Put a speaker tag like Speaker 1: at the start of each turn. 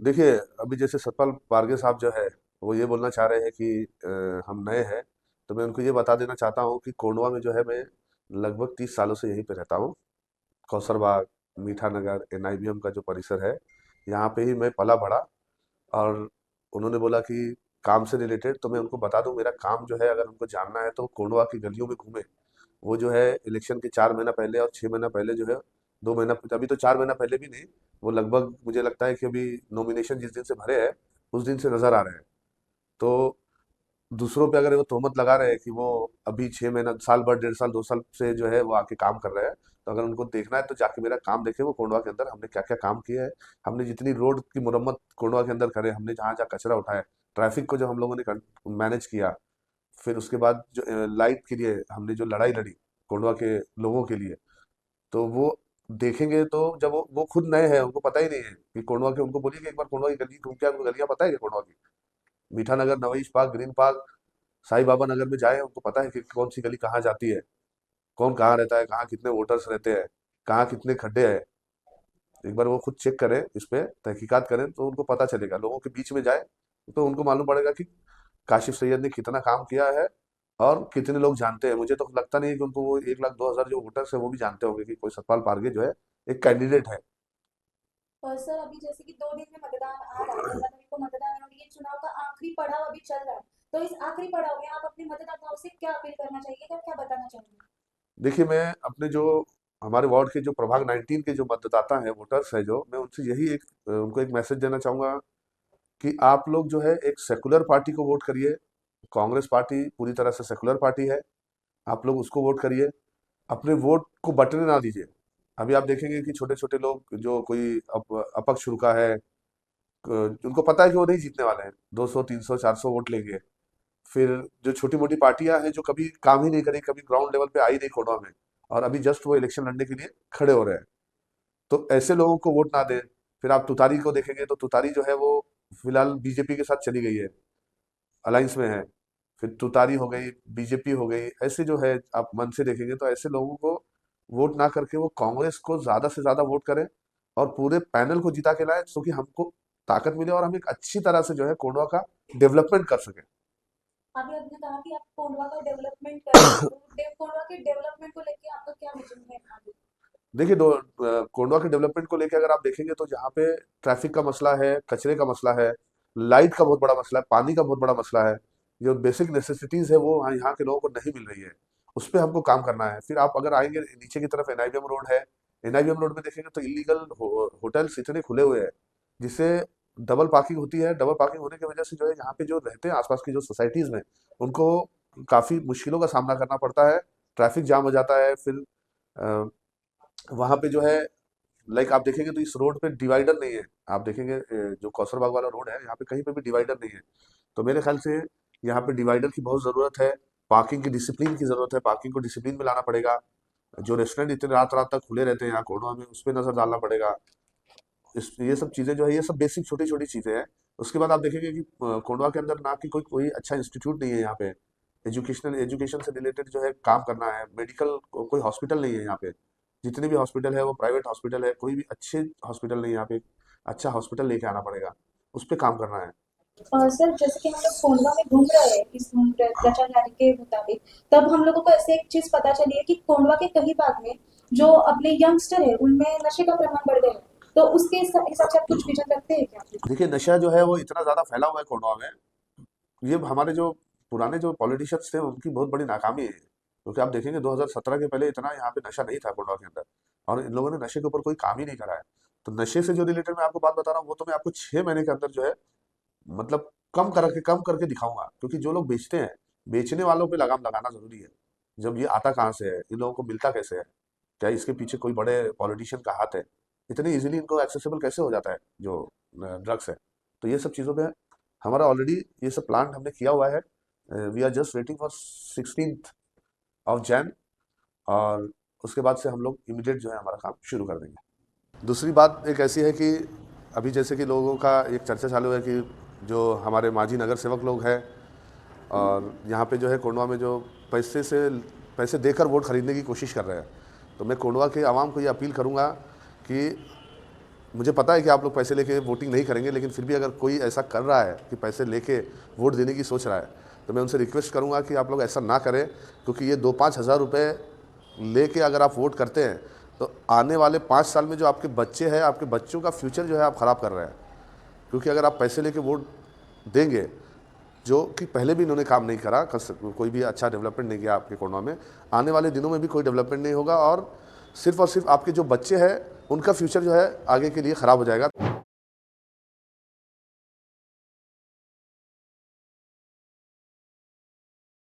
Speaker 1: देखिए, अभी जैसे सतपाल बारगे साहब जो है, वो ये बोलना चाह रहे हैं कि हम नए हैं, तो मैं उनको ये बता देना चाहता हूँ कि कोंडवा में जो है मैं लगभग 30 सालों से यहीं पे रहता हूँ। कौसर बाग, मीठा नगर, एनआईबीएम का जो परिसर है, यहाँ पे ही मैं पला-बड़ा। और उन्होंने बोला कि काम से रिलेटेड, तो मैं उनको बता दूँ मेरा काम जो है, अगर उनको जानना है तो कोंडवा की गलियों में घूमें। वो जो है इलेक्शन के 4 महीना पहले और 6 महीना पहले जो है, 2 महीना, अभी तो 4 महीना पहले भी नहीं, वो लगभग मुझे लगता है कि अभी नॉमिनेशन जिस दिन से भरे हैं, उस दिन से नज़र आ रहे हैं। तो दूसरों पे अगर वो तोहमत लगा रहे हैं कि वो अभी 6 महीना, साल भर, 1.5 साल, 2 साल से जो है वो आके काम कर रहे हैं, तो अगर उनको देखना है तो जाके मेरा काम देखे, वो कोंडवा के अंदर हमने क्या क्या काम किया है। हमने जितनी रोड की मुरम्मत कोंडवा के अंदर करे, हमने जहाँ जहाँ कचरा उठाया, ट्रैफिक को जो हम लोगों ने मैनेज किया, फिर उसके बाद जो लाइट के लिए हमने जो लड़ाई लड़ी कोंडवा के लोगों के लिए, तो वो देखेंगे। तो जब वो खुद नए हैं, उनको पता ही नहीं है कि कोंडवा के, उनको बोलिए कि एक बार कोंडवा की गली घूम के, आपको गलियां पता है कि कोंडवा की, मीठा नगर, नवईश park, green park, Sai Baba Nagar में जाए, उनको पता है कि कौन सी गली कहाँ जाती है, कौन कहाँ रहता है, कहाँ कितने वोटर्स रहते हैं, कहाँ कितने खड्डे हैं। एक बार वो खुद चेक करें, इस पे तहकीकात करें, तो उनको पता चलेगा। लोगों के बीच में जाए तो उनको मालूम पड़ेगा कि काशिफ सैयद ने कितना काम किया है और कितने लोग जानते हैं। मुझे तो लगता नहीं है कि उनको वो 1,02,000 जो वोटर्स है वो भी जानते होंगे कि कोई सतपाल पारगे जो है एक कैंडिडेट है।
Speaker 2: और सर अभी जैसे कि 2 दिन में मतदान आ रहा है, 15 तारीख को मतदान है और ये चुनाव का आखिरी पड़ाव अभी चल रहा है। तो इस आखिरी पड़ाव में आप अपने मतदाताओं से क्या अपील करना चाहिए, क्या बताना चाहेंगे?
Speaker 1: देखिए, मैं अपने जो हमारे वार्ड के जो प्रभाग 19 के जो मतदाता हैं, वोटर्स हैं, जो मैं उनसे यही उनको एक मैसेज देना चाहूंगा कि आप लोग जो है एक सेकुलर पार्टी को वोट करिए। कांग्रेस पार्टी पूरी तरह से सेकुलर पार्टी है, आप लोग उसको वोट करिए। अपने वोट को बंटने ना दीजिए। अभी आप देखेंगे कि छोटे छोटे लोग, जो कोई अपक्ष रुका है, उनको पता है कि वो नहीं जीतने वाले हैं, 200, 300, 400 वोट लेंगे। फिर जो छोटी मोटी पार्टियां हैं, जो कभी काम ही नहीं करी, कभी ग्राउंड लेवल पे आई नहीं कोडवा में, और अभी जस्ट वो इलेक्शन लड़ने के लिए खड़े हो रहे हैं, तो ऐसे लोगों को वोट ना दें। फिर आप तुतारी को देखेंगे तो तुतारी जो है वो फिलहाल बीजेपी के साथ चली गई है, अलायंस में है। फिर तुतारी हो गई, बीजेपी हो गई, ऐसे जो है आप मन से देखेंगे तो ऐसे लोगों को वोट ना करके वो कांग्रेस को ज्यादा से ज्यादा वोट करें और पूरे पैनल को जिता के लाए, ताकि हमको ताकत मिले और हम एक अच्छी तरह से जो है कोंडवा का डेवलपमेंट कर सके।
Speaker 2: अभी आपने कहा कि आप कोंडवा का डेवलपमेंट करेंगे, तो कोंडवा के डेवलपमेंट को लेके आपका क्या विजन है आगे?
Speaker 1: देखिए, कोंडवा के डेवलपमेंट को लेकर अगर आप देखेंगे तो जहाँ पे ट्रैफिक का मसला है, कचरे का मसला है, लाइट का बहुत बड़ा मसला है, पानी का बहुत बड़ा मसला है, जो बेसिक नेसेसिटीज है वो यहाँ के लोगों को नहीं मिल रही है, उस पर हमको काम करना है। फिर आप अगर आएंगे नीचे की तरफ, एनआईबीएम रोड है, एनआईबीएम रोड में देखेंगे तो इलीगल होटल्स इतने खुले हुए हैं, जिससे डबल पार्किंग होती है। डबल पार्किंग होने की वजह से जो है यहाँ पे जो रहते हैं आसपास की जो सोसाइटीज में, उनको काफी मुश्किलों का सामना करना पड़ता है। ट्रैफिक जाम हो जाता है। फिर वहां पे जो है, लाइक आप देखेंगे तो इस रोड पे डिवाइडर नहीं है। आप देखेंगे जो कौसरबाग वाला रोड है, यहाँ पे कहीं पे भी डिवाइडर नहीं है। तो मेरे ख्याल से यहाँ पे डिवाइडर की बहुत ज़रूरत है। पार्किंग की डिसिप्लिन की ज़रूरत है, पार्किंग को डिसिप्लिन में लाना पड़ेगा। जो रेस्टोरेंट इतने रात रात तक खुले रहते हैं यहाँ कोडवा में, उस पर नज़र डालना पड़ेगा। ये सब चीज़ें जो है, ये सब बेसिक छोटी छोटी चीज़ें हैं। उसके बाद आप देखेंगे कि कोडवा के अंदर ना कि कोई कोई अच्छा इंस्टीट्यूट नहीं है यहाँ पे। एजुकेशन से रिलेटेड जो है काम करना है, मेडिकल कोई हॉस्पिटल नहीं है यहाँ पे। जितने भी हॉस्पिटल है वो प्राइवेट हॉस्पिटल है, कोई भी अच्छे हॉस्पिटल नहीं है यहाँ पे। अच्छा हॉस्पिटल लेके आना पड़ेगा, उस पे काम करना है।
Speaker 2: और सर जैसे कि हम लोग कोंडवा में घूम रहे हैं इस प्रचार रैली के मुताबिक, तब हम लोगों को ऐसे एक चीज पता चली है कि कोंडवा के कई भाग में जो अपने यंगस्टर है उनमें नशे का प्रमाण बढ़ गया है। तो उसके हिसाब से आप कुछ विजन रखते हैं क्या?
Speaker 1: देखिए, नशा जो है वो इतना ज़्यादा फैला हुआ है कोडवा में, ये हमारे जो पुराने जो पॉलिटिशियंस थे उनकी बहुत बड़ी नाकामी है। क्योंकि आप देखेंगे 2017 के पहले इतना यहाँ पे नशा नहीं था कोडवा के अंदर, और इन लोगों ने नशे के ऊपर कोई काम ही नहीं करा है। तो नशे से जो रिलेटेड मैं आपको बात बता रहा हूँ, वो तो मैं आपको 6 महीने के अंदर जो है, मतलब कम करके दिखाऊंगा। क्योंकि जो लोग बेचते हैं, बेचने वालों पे लगाम लगाना जरूरी है। जब ये आता कहाँ से है, इन लोगों को मिलता कैसे है, क्या इसके पीछे कोई बड़े पॉलिटिशियन का हाथ है, इतने इजीली इनको एक्सेसिबल कैसे हो जाता है जो ड्रग्स है। तो ये सब चीज़ों पे हमारा ऑलरेडी ये सब प्लान हमने किया हुआ है। We are just waiting for 16 of June, और उसके बाद से हम लोग इमीडिएट जो है हमारा काम शुरू कर देंगे। दूसरी बात एक ऐसी है कि अभी जैसे कि लोगों का एक चर्चा चालू है कि जो हमारे मांझी नगर सेवक लोग हैं, और यहाँ पे जो है कोंडवा में जो पैसे देकर वोट खरीदने की कोशिश कर रहे हैं। तो मैं कोंडवा के आवाम को ये अपील करूँगा कि मुझे पता है कि आप लोग पैसे लेके वोटिंग नहीं करेंगे, लेकिन फिर भी अगर कोई ऐसा कर रहा है कि पैसे लेके वोट देने की सोच रहा है, तो मैं उनसे रिक्वेस्ट करूंगा कि आप लोग ऐसा ना करें, क्योंकि ये 2-5 हज़ार रुपये लेके अगर आप वोट करते हैं तो आने वाले 5 साल में जो आपके बच्चे हैं, आपके बच्चों का फ्यूचर जो है आप ख़राब कर रहे हैं। क्योंकि अगर आप पैसे लेके वोट देंगे, जो कि पहले भी इन्होंने काम नहीं करा, कोई भी अच्छा डेवलपमेंट नहीं किया आपके कोंडवा में, आने वाले दिनों में भी कोई डेवलपमेंट नहीं होगा और सिर्फ आपके जो बच्चे हैं उनका फ्यूचर जो है आगे के लिए ख़राब हो जाएगा।